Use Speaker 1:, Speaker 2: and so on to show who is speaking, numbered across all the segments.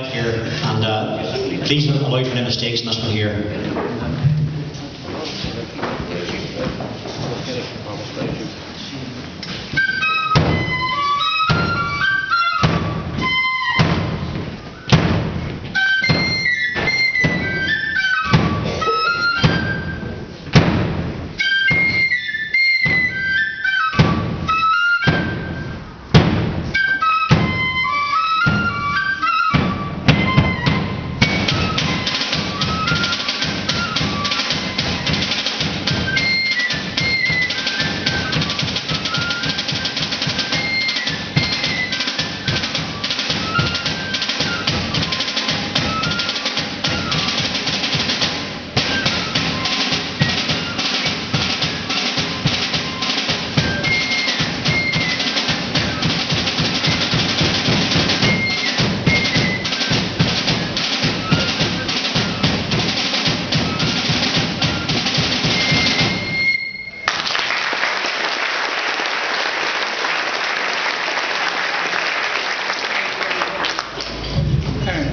Speaker 1: here, and please avoid any mistakes in this one here.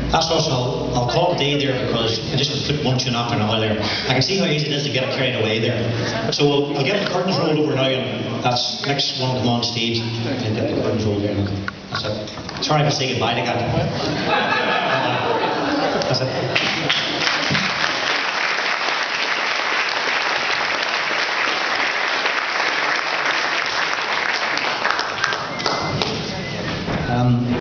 Speaker 1: That's us. I'll call it a day there because I just put one tune after another there. I can see how easy it is to get carried away there. So I'll get the curtains rolled over now, and that's next one to come on stage and get the curtains rolled there. That's it. Sorry if I say goodbye to that. That's it.